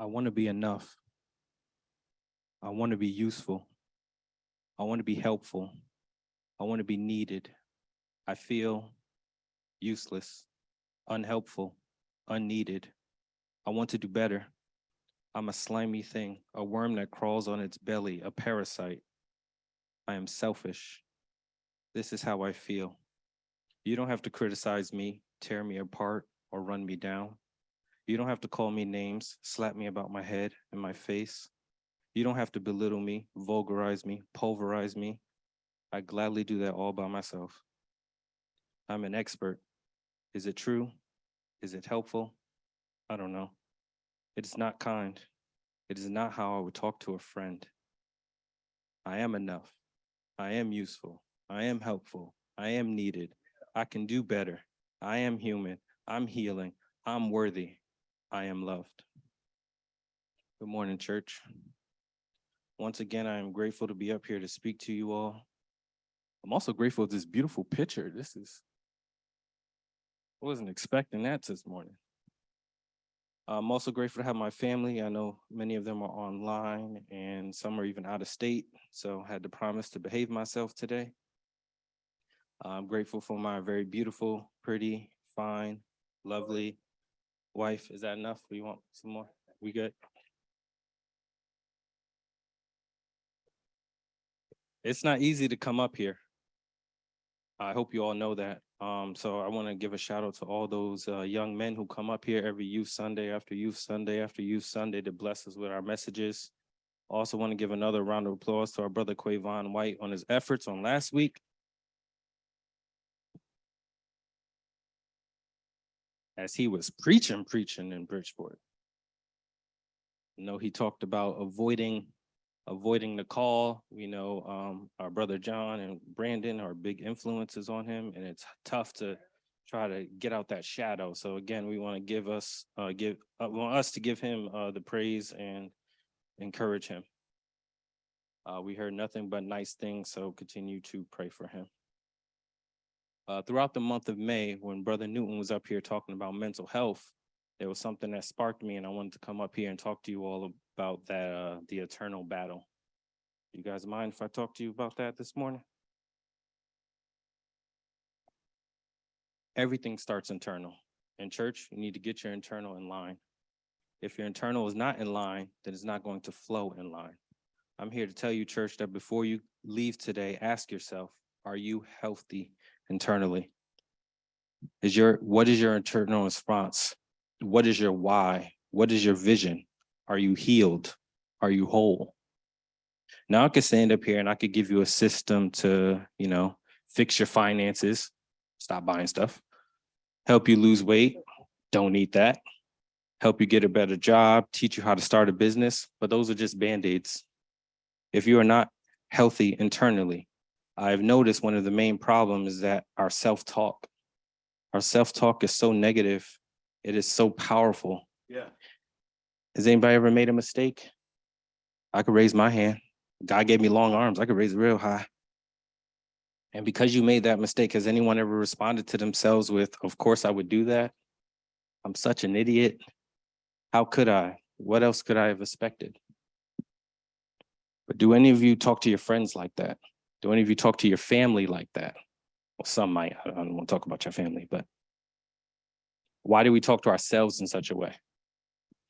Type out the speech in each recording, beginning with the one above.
I want to be enough. I want to be useful. I want to be helpful. I want to be needed. I feel useless, unhelpful, unneeded. I want to do better. I'm a slimy thing, a worm that crawls on its belly, a parasite. I am selfish. This is how I feel. You don't have to criticize me, tear me apart, or run me down. You don't have to call me names, slap me about my head and my face. You don't have to belittle me, vulgarize me, pulverize me. I gladly do that all by myself. I'm an expert. Is it true? Is it helpful? I don't know. It is not kind. It is not how I would talk to a friend. I am enough. I am useful. I am helpful. I am needed. I can do better. I am human. I'm healing. I'm worthy. I am loved. Good morning, church. Once again, I am grateful to be up here to speak to you all. I'm also grateful for this beautiful picture. I wasn't expecting that this morning. I'm also grateful to have my family. I know many of them are online and some are even out of state, so I had to promise to behave myself today. I'm grateful for my very beautiful, pretty, fine, lovely wife. Is that enough? Do you want some more? We good? It's not easy to come up here. I hope you all know that. So I want to give a shout out to all those young men who come up here every Youth Sunday after Youth Sunday after Youth Sunday to bless us with our messages. Also want to give another round of applause to our brother Quavon White on his efforts on last week. As he was preaching in Bridgeport. You know, he talked about avoiding the call. We know our brother John and Brandon are big influences on him, and it's tough to try to get out that shadow. So again, we want to want us to give him the praise and encourage him. We heard nothing but nice things, so continue to pray for him. Throughout the month of May, when Brother Newton was up here talking about mental health, there was something that sparked me, and I wanted to come up here and talk to you all about that, the eternal battle. You guys mind if I talk to you about that this morning? Everything starts internal. In church, you need to get your internal in line. If your internal is not in line, then it's not going to flow in line. I'm here to tell you, church, that before you leave today, ask yourself, are you healthy internally? What is your internal response? What is your why? What is your vision? Are you healed? Are you whole? Now I could stand up here and I could give you a system to, fix your finances, stop buying stuff, help you lose weight, don't eat that, help you get a better job, teach you how to start a business, but those are just Band-Aids. If you are not healthy internally, I've noticed one of the main problems is that our self-talk is so negative. It is so powerful. Yeah. Has anybody ever made a mistake? I could raise my hand. God gave me long arms. I could raise it real high. And because you made that mistake, has anyone ever responded to themselves with, of course I would do that? I'm such an idiot. How could I? What else could I have expected? But do any of you talk to your friends like that? Do any of you talk to your family like that? Well, some might. I don't want to talk about your family, but why do we talk to ourselves in such a way?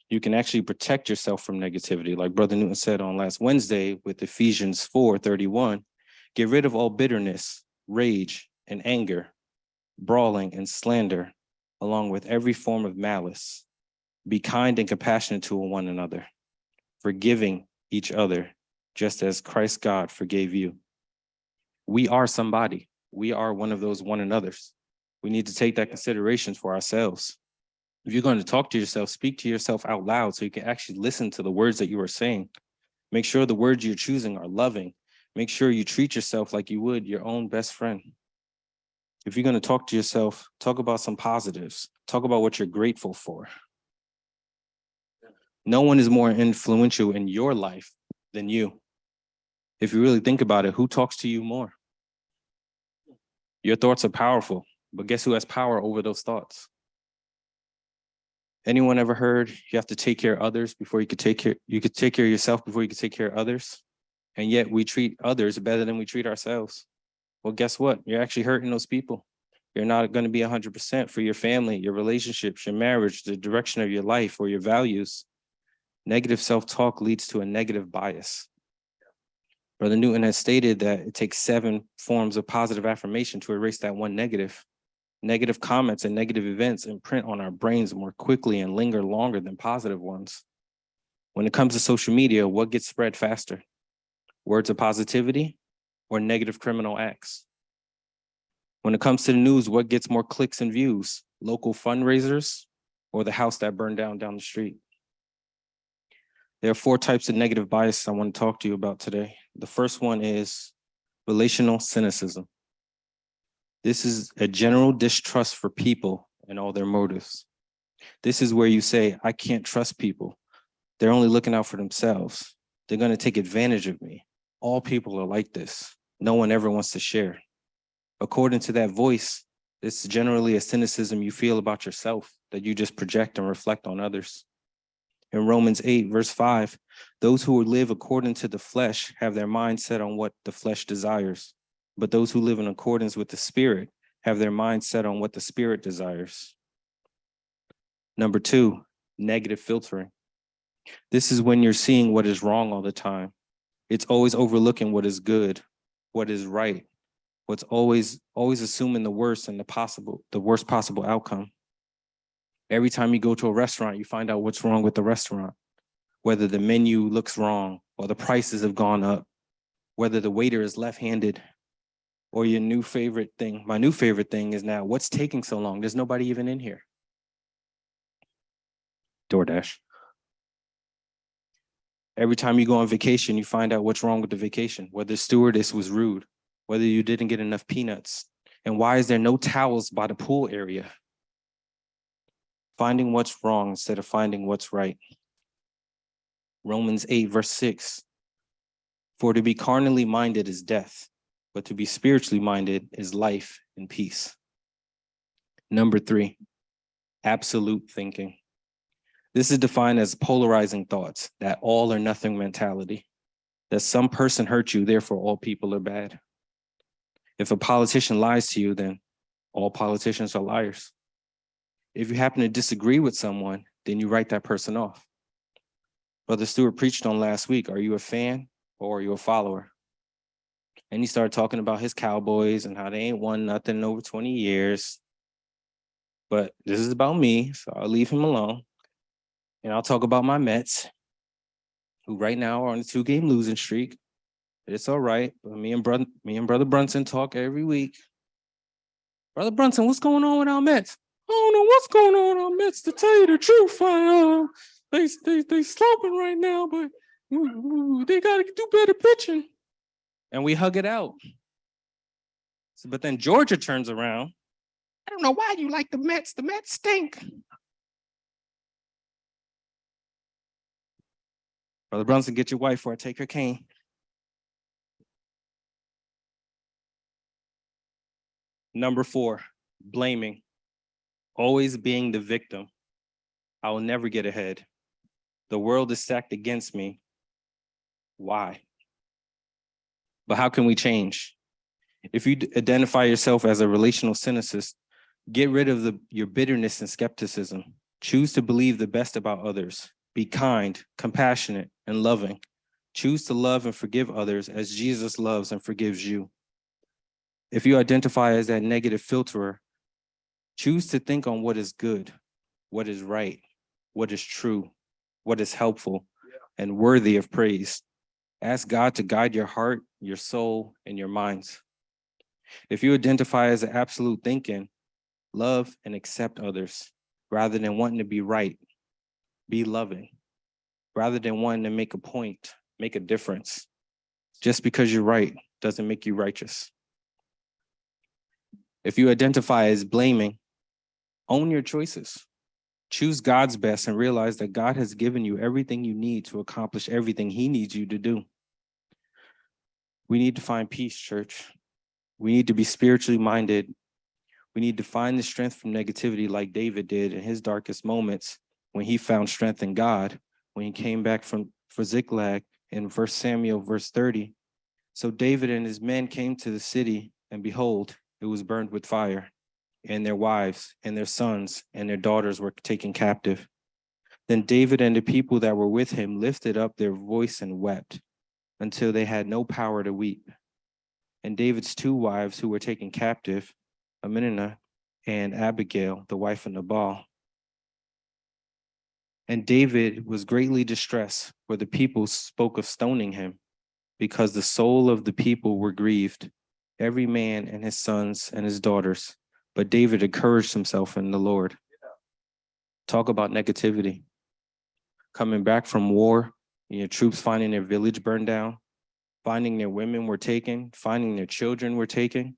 You can actually protect yourself from negativity. Like Brother Newton said on last Wednesday with Ephesians 4:31, get rid of all bitterness, rage, and anger, brawling and slander, along with every form of malice. Be kind and compassionate to one another, forgiving each other, just as Christ God forgave you. We are somebody. We are one of those one another's. We need to take that consideration for ourselves. If you're going to talk to yourself, speak to yourself out loud so you can actually listen to the words that you are saying. Make sure the words you're choosing are loving. Make sure you treat yourself like you would your own best friend. If you're going to talk to yourself, talk about some positives. Talk about what you're grateful for. No one is more influential in your life than you. If you really think about it, who talks to you more? Your thoughts are powerful, but guess who has power over those thoughts? Anyone ever heard you have to take care of others before you could take care of yourself before you could take care of others? And yet we treat others better than we treat ourselves. Well, guess what? You're actually hurting those people. You're not going to be 100% for your family, your relationships, your marriage, the direction of your life, or your values. Negative self-talk leads to a negative bias. Brother Newton has stated that it takes 7 forms of positive affirmation to erase that one negative. Negative comments and negative events imprint on our brains more quickly and linger longer than positive ones. When it comes to social media, what gets spread faster? Words of positivity or negative criminal acts? When it comes to the news, what gets more clicks and views? Local fundraisers or the house that burned down the street? There are 4 types of negative bias I want to talk to you about today. The first one is relational cynicism. This is a general distrust for people and all their motives. This is where you say, I can't trust people. They're only looking out for themselves. They're going to take advantage of me. All people are like this. No one ever wants to share. According to that voice, it's generally a cynicism you feel about yourself that you just project and reflect on others. In Romans 8, verse 5, those who live according to the flesh have their mind set on what the flesh desires. But those who live in accordance with the Spirit have their mind set on what the Spirit desires. Number 2, negative filtering. This is when you're seeing what is wrong all the time. It's always overlooking what is good, what is right, what's always assuming the worst and the worst possible outcome. Every time you go to a restaurant, you find out what's wrong with the restaurant, whether the menu looks wrong or the prices have gone up, whether the waiter is left-handed, or your new favorite thing. My new favorite thing is now, what's taking so long? There's nobody even in here. DoorDash. Every time you go on vacation, you find out what's wrong with the vacation, whether the stewardess was rude, whether you didn't get enough peanuts, and why is there no towels by the pool area? Finding what's wrong instead of finding what's right. Romans 8, verse 6. For to be carnally minded is death, but to be spiritually minded is life and peace. Number 3, absolute thinking. This is defined as polarizing thoughts, that all or nothing mentality, that some person hurt you, therefore all people are bad. If a politician lies to you, then all politicians are liars. If you happen to disagree with someone, then you write that person off. Brother Stewart preached on last week, are you a fan or are you a follower? And he started talking about his Cowboys and how they ain't won nothing in over 20 years. But this is about me, so I'll leave him alone. And I'll talk about my Mets, who right now are on a 2-game losing streak. It's all right. But me and Brother Brunson talk every week. Brother Brunson, what's going on with our Mets? I don't know what's going on with our Mets, to tell you the truth. They sloping right now, but they got to do better pitching. And we hug it out. But then Georgia turns around. I don't know why you like the Mets. The Mets stink. Brother Brunson, get your wife before I take her cane. Number 4, blaming. Always being the victim. I will never get ahead. The world is stacked against me. Why? But how can we change? If you identify yourself as a relational cynicist, get rid of your bitterness and skepticism. Choose to believe the best about others. Be kind, compassionate, and loving. Choose to love and forgive others as Jesus loves and forgives you. If you identify as that negative filterer, choose to think on what is good, what is right, what is true, what is helpful, and worthy of praise. Ask God to guide your heart, your soul, and your minds. If you identify as an absolute thinking, love and accept others rather than wanting to be right. Be loving rather than wanting to make a point, make a difference. Just because you're right doesn't make you righteous. If you identify as blaming, own your choices. Choose God's best and realize that God has given you everything you need to accomplish everything he needs you to do. We need to find peace, church. We need to be spiritually minded. We need to find the strength from negativity like David did in his darkest moments when he found strength in God, when he came back for Ziklag in 1 Samuel, verse 30. So David and his men came to the city, and behold, it was burned with fire, and their wives and their sons and their daughters were taken captive. Then David and the people that were with him lifted up their voice and wept until they had no power to weep. And David's two wives who were taken captive, Aminah and Abigail, the wife of Nabal. And David was greatly distressed, for the people spoke of stoning him, because the soul of the people were grieved, every man and his sons and his daughters. But David encouraged himself in the Lord. Talk about negativity. Coming back from war, your troops finding their village burned down, finding their women were taken, finding their children were taken,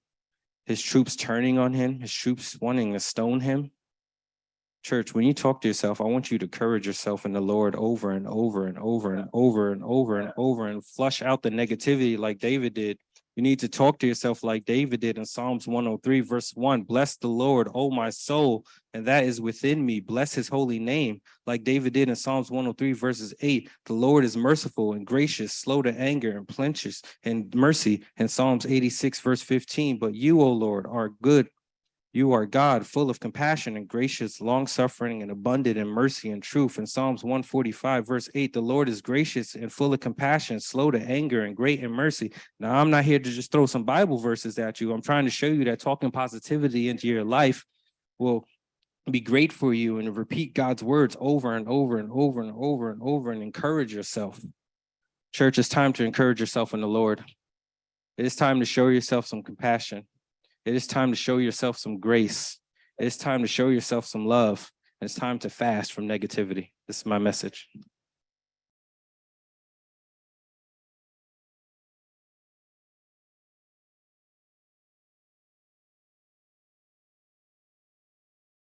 his troops turning on him, his troops wanting to stone him. Church, when you talk to yourself, I want you to encourage yourself in the Lord over and over and over and over and over and over and flush out the negativity like David did. You need to talk to yourself like David did in Psalms 103, verse 1. Bless the Lord, O my soul, and that is within me. Bless his holy name, like David did in Psalms 103, verses 8. The Lord is merciful and gracious, slow to anger and plenteous in mercy, in Psalms 86, verse 15. But you, O Lord, are good. You are God, full of compassion and gracious, long-suffering and abundant in mercy and truth. In Psalms 145, verse 8, the Lord is gracious and full of compassion, slow to anger and great in mercy. Now, I'm not here to just throw some Bible verses at you. I'm trying to show you that talking positivity into your life will be great for you, and repeat God's words over and over and over and over and over and encourage yourself. Church, it's time to encourage yourself in the Lord. It is time to show yourself some compassion. It is time to show yourself some grace. It is time to show yourself some love. It's time to fast from negativity. This is my message.